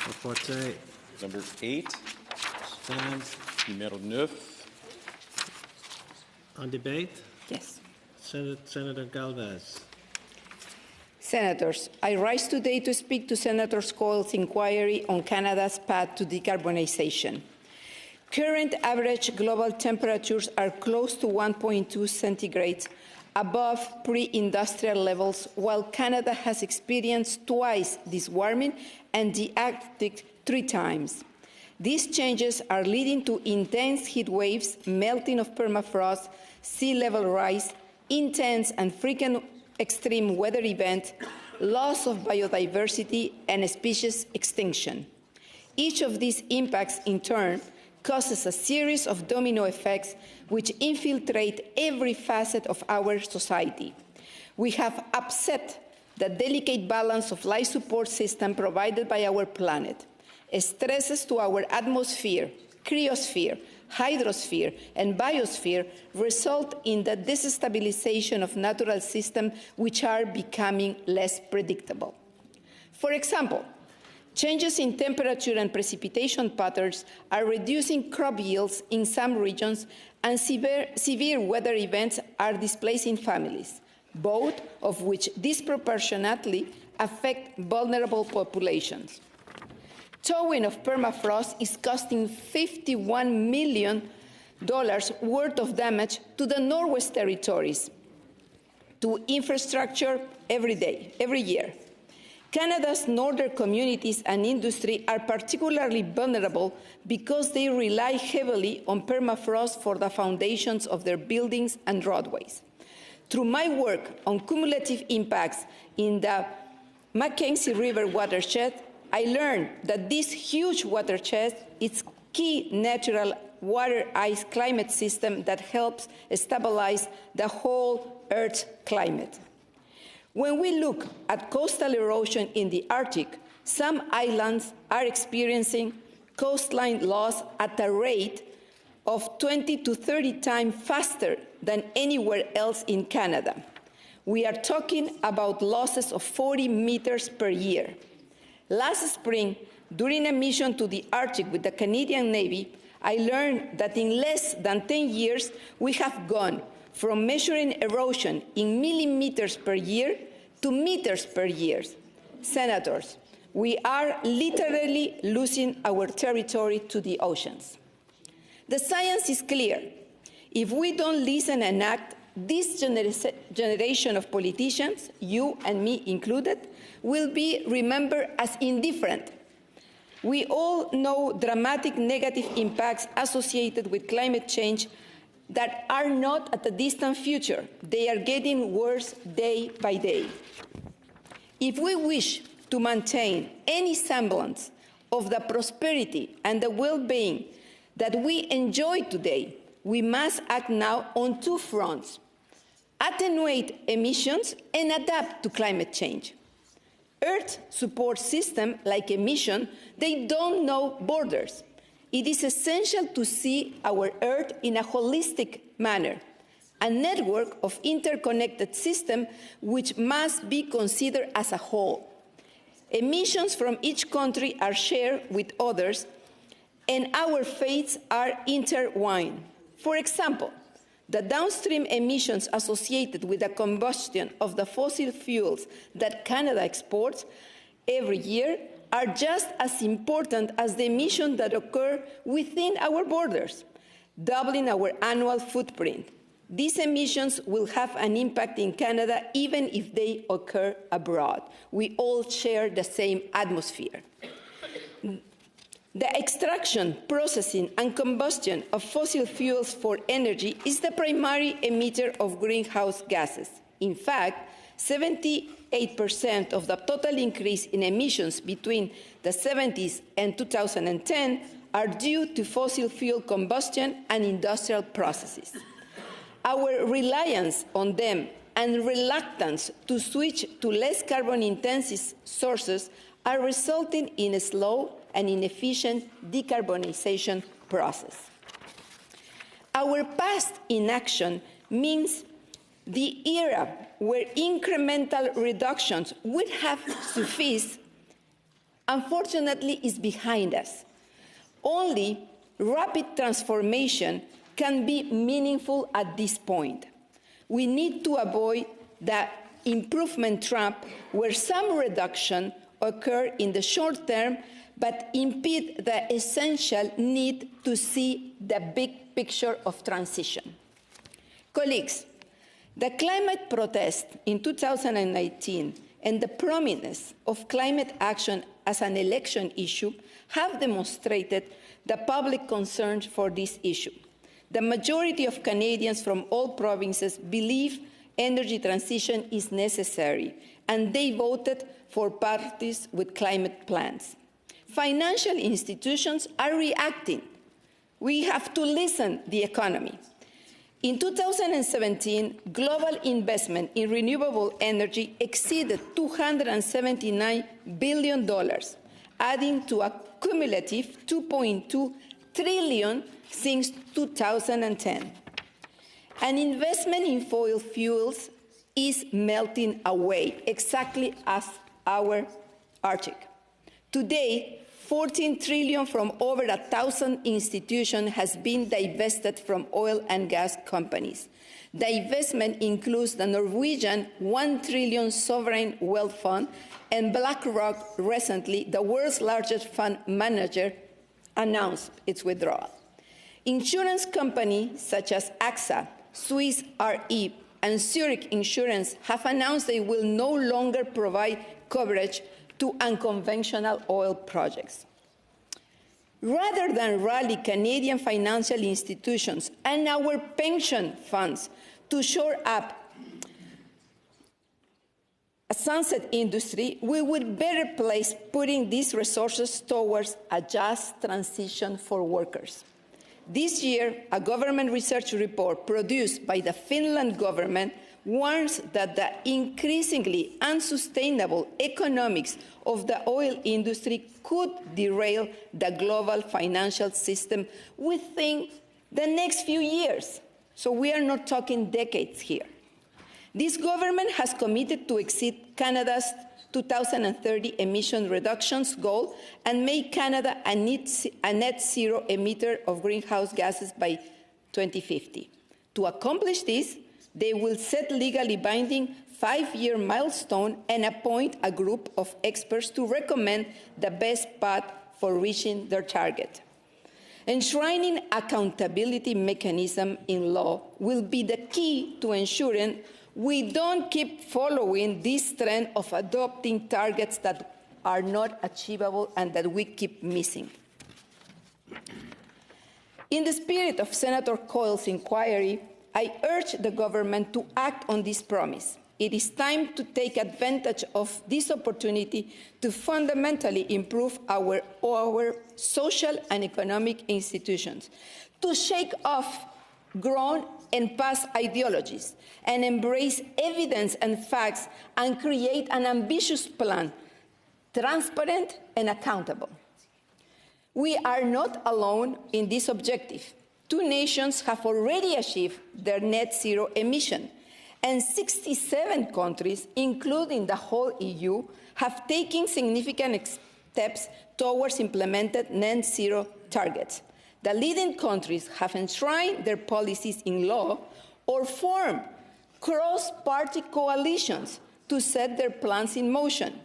Reporter. Number 8. Stand. Numéro 9. On debate, Yes. Senator Galvez. Senators, I rise today to speak to Senator Coyle's inquiry on Canada's path to decarbonization. Current average global temperatures are close to 1.2 centigrades above pre-industrial levels, while Canada has experienced twice this warming and the Arctic 3 times. These changes are leading to intense heat waves, melting of permafrost, sea level rise, intense and frequent extreme weather events, loss of biodiversity, and species extinction. Each of these impacts, in turn, causes a series of domino effects which infiltrate every facet of our society. We have upset the delicate balance of life support system provided by our planet. Stresses to our atmosphere, cryosphere, hydrosphere, and biosphere result in the destabilization of natural systems which are becoming less predictable. For example, changes in temperature and precipitation patterns are reducing crop yields in some regions, and severe weather events are displacing families, both of which disproportionately affect vulnerable populations. Thawing of permafrost is costing $51 million worth of damage to the Northwest Territories, to infrastructure every year. Canada's northern communities and industry are particularly vulnerable because they rely heavily on permafrost for the foundations of their buildings and roadways. Through my work on cumulative impacts in the Mackenzie River watershed, I learned that this huge watershed is key natural water ice climate system that helps stabilize the whole Earth's climate. When we look at coastal erosion in the Arctic, some islands are experiencing coastline loss at a rate of 20 to 30 times faster than anywhere else in Canada. We are talking about losses of 40 meters per year. Last spring, during a mission to the Arctic with the Canadian Navy, I learned that in less than 10 years, we have gone from measuring erosion in millimeters per year to meters per year. Senators, we are literally losing our territory to the oceans. The science is clear. If we don't listen and act, this generation of politicians, you and me included, will be remembered as indifferent. We all know dramatic negative impacts associated with climate change that are not at a distant future. They are getting worse day by day. If we wish to maintain any semblance of the prosperity and the well-being that we enjoy today, we must act now on two fronts: attenuate emissions and adapt to climate change. Earth support systems like emission, they don't know borders. It is essential to see our Earth in a holistic manner, a network of interconnected systems which must be considered as a whole. Emissions from each country are shared with others, and our fates are intertwined. For example, the downstream emissions associated with the combustion of the fossil fuels that Canada exports every year are just as important as the emissions that occur within our borders, doubling our annual footprint. These emissions will have an impact in Canada even if they occur abroad. We all share the same atmosphere. The extraction, processing, and combustion of fossil fuels for energy is the primary emitter of greenhouse gases. In fact, 78% of the total increase in emissions between the 70s and 2010 are due to fossil fuel combustion and industrial processes. Our reliance on them and reluctance to switch to less carbon-intensive sources are resulting in a slow and inefficient decarbonization process. Our past inaction means the era where incremental reductions would have sufficed unfortunately, is behind us. Only rapid transformation can be meaningful at this point. We need to avoid the improvement trap where some reduction occur in the short term but impede the essential need to see the big picture of transition. Colleagues, the climate protest in 2019 and the prominence of climate action as an election issue have demonstrated the public concern for this issue. The majority of Canadians from all provinces believe energy transition is necessary, and they voted for parties with climate plans. Financial institutions are reacting. We have to listen to the economy. In 2017, global investment in renewable energy exceeded $279 billion, adding to a cumulative $2.2 trillion since 2010. And investment in fossil fuels is melting away, exactly as our Arctic. Today, 14 trillion from over 1,000 institutions has been divested from oil and gas companies. Divestment includes the Norwegian 1 trillion sovereign wealth fund, and BlackRock recently, the world's largest fund manager, announced its withdrawal. Insurance companies such as AXA, Swiss Re, and Zurich Insurance have announced they will no longer provide coverage to unconventional oil projects. Rather than rally Canadian financial institutions and our pension funds to shore up a sunset industry, we would better place putting these resources towards a just transition for workers. This year, a government research report produced by the Finland government warns that the increasingly unsustainable economics of the oil industry could derail the global financial system within the next few years. So we are not talking decades here. This government has committed to exceed Canada's 2030 emission reductions goal and make Canada a net zero emitter of greenhouse gases by 2050. To accomplish this, they will set legally binding 5-year milestone and appoint a group of experts to recommend the best path for reaching their target. Enshrining accountability mechanism in law will be the key to ensuring we don't keep following this trend of adopting targets that are not achievable and that we keep missing. In the spirit of Senator Coyle's inquiry, I urge the government to act on this promise. It is time to take advantage of this opportunity to fundamentally improve our social and economic institutions, to shake off grown and past ideologies, and embrace evidence and facts, and create an ambitious plan, transparent and accountable. We are not alone in this objective. 2 nations have already achieved their net zero emission, and 67 countries, including the whole EU, have taken significant steps towards implementing net zero targets. The leading countries have enshrined their policies in law or formed cross-party coalitions to set their plans in motion.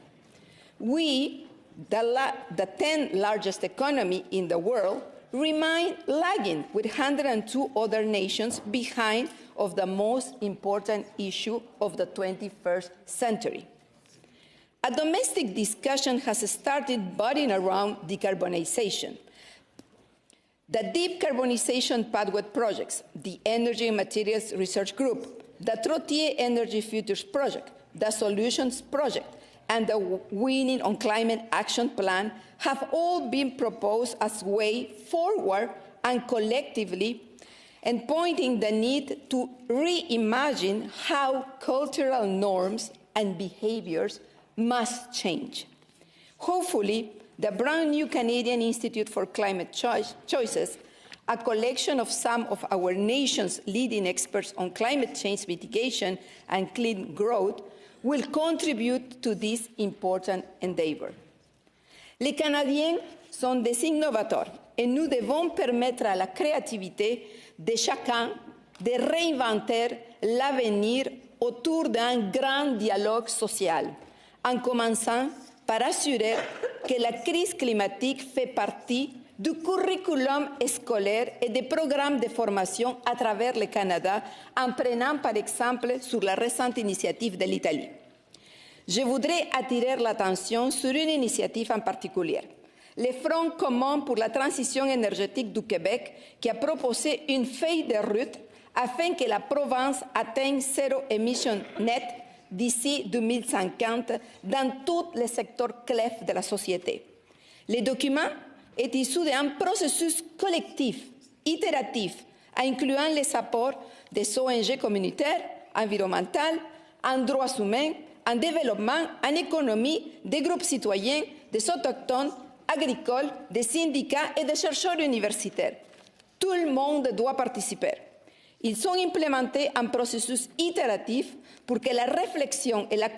We, the 10th largest economy in the world, remain lagging with 102 other nations behind of the most important issue of the 21st century. A domestic discussion has started budding around decarbonization. The Decarbonization Pathway Projects, the Energy and Materials Research Group, the Trotier Energy Futures Project, the Solutions Project, and the Winning on Climate Action Plan have all been proposed as way forward and collectively, and pointing the need to reimagine how cultural norms and behaviors must change. Hopefully, the brand new Canadian Institute for Climate Choices, a collection of some of our nation's leading experts on climate change mitigation and clean growth, will contribute to this important endeavor. Les Canadiens sont des innovateurs et nous devons permettre à la créativité de chacun de réinventer l'avenir autour d'un grand dialogue social, en commençant par assurer que la crise climatique fait partie du curriculum scolaire et des programmes de formation à travers le Canada, en prenant par exemple sur la récente initiative de l'Italie. Je voudrais attirer l'attention sur une initiative en particulier, le Front commun pour la transition énergétique du Québec, qui a proposé une feuille de route afin que la province atteigne zéro émission nette d'ici 2050 dans tous les secteurs clés de la société. Le document est issu d'un processus collectif, itératif, incluant les apports des ONG communautaires, environnementales, en droits humains, en développement, en économie, des groupes citoyens, des autochtones, agricoles, des syndicats et des chercheurs universitaires. Tout le monde doit participer. Ils sont implémentés en processus itératif pour que la réflexion et la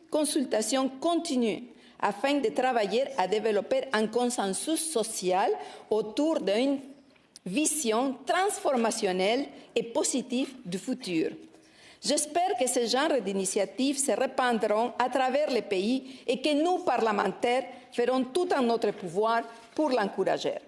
consultation continuent afin de travailler à développer un consensus social autour d'une vision transformationnelle et positive du futur. J'espère que ce genre d'initiatives se répandront à travers le pays et que nous, parlementaires, ferons tout en notre pouvoir pour l'encourager.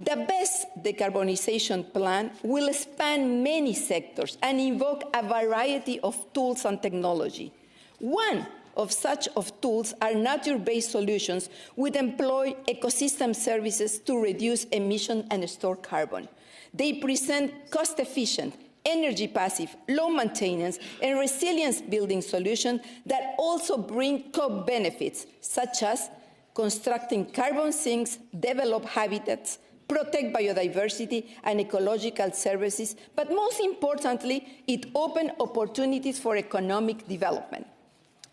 The best decarbonization plan will span many sectors and invoke a variety of tools and technology. One of such tools are nature-based solutions which employ ecosystem services to reduce emission and store carbon. They present cost-efficient, energy-passive, low-maintenance, and resilience-building solutions that also bring co-benefits, such as constructing carbon sinks, develop habitats, protect biodiversity and ecological services, but most importantly, it opens opportunities for economic development.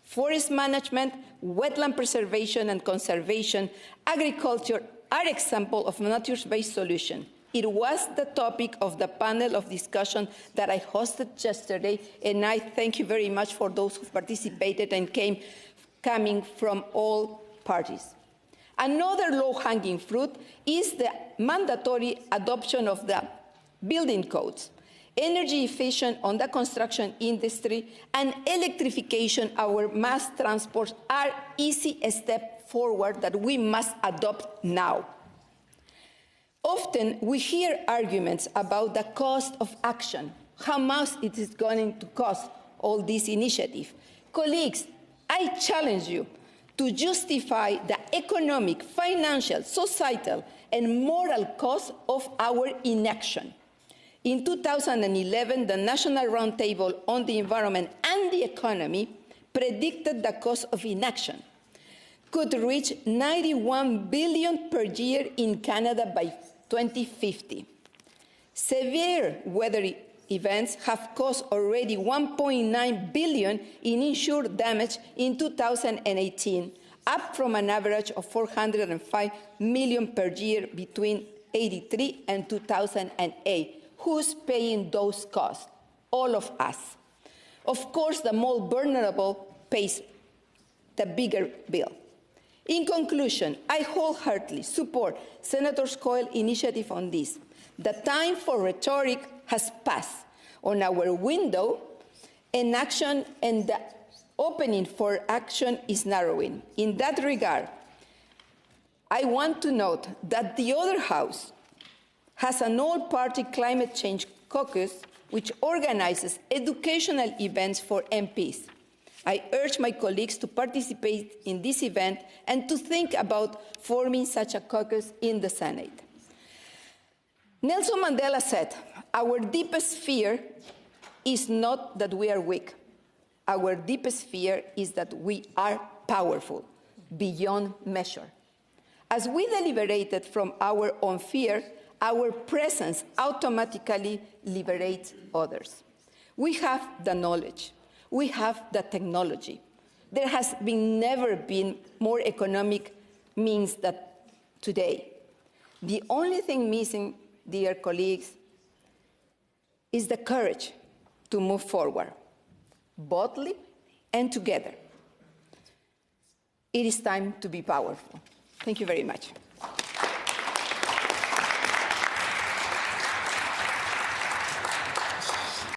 Forest management, wetland preservation and conservation, agriculture are examples of nature-based solutions. It was the topic of the panel of discussion that I hosted yesterday, and I thank you very much for those who participated and coming from all parties. Another low-hanging fruit is the mandatory adoption of the building codes, energy efficient on the construction industry, and electrification of our mass transport are easy steps forward that we must adopt now. Often we hear arguments about the cost of action, how much it is going to cost all this initiative. Colleagues, I challenge you to justify the economic, financial, societal, and moral cost of our inaction. In 2011, the National Roundtable on the Environment and the Economy predicted the cost of inaction could reach $91 billion per year in Canada by 2050. Severe weather events have cost already $1.9 billion in insured damage in 2018, up from an average of $405 million per year between 1983 and 2008. Who's paying those costs? All of us. Of course, the more vulnerable pays the bigger bill. In conclusion, I wholeheartedly support Senator Coyle's initiative on this. The time for rhetoric has passed. On our window, and action and the opening for action is narrowing. In that regard, I want to note that the other House has an all-party climate change caucus which organizes educational events for MPs. I urge my colleagues to participate in this event and to think about forming such a caucus in the Senate. Nelson Mandela said, "Our deepest fear is not that we are weak. Our deepest fear is that we are powerful, beyond measure." As we deliberated from our own fear, our presence automatically liberates others. We have the knowledge. We have the technology. There has never been more economic means than today. The only thing missing, dear colleagues, is the courage to move forward, boldly and together. It is time to be powerful. Thank you very much.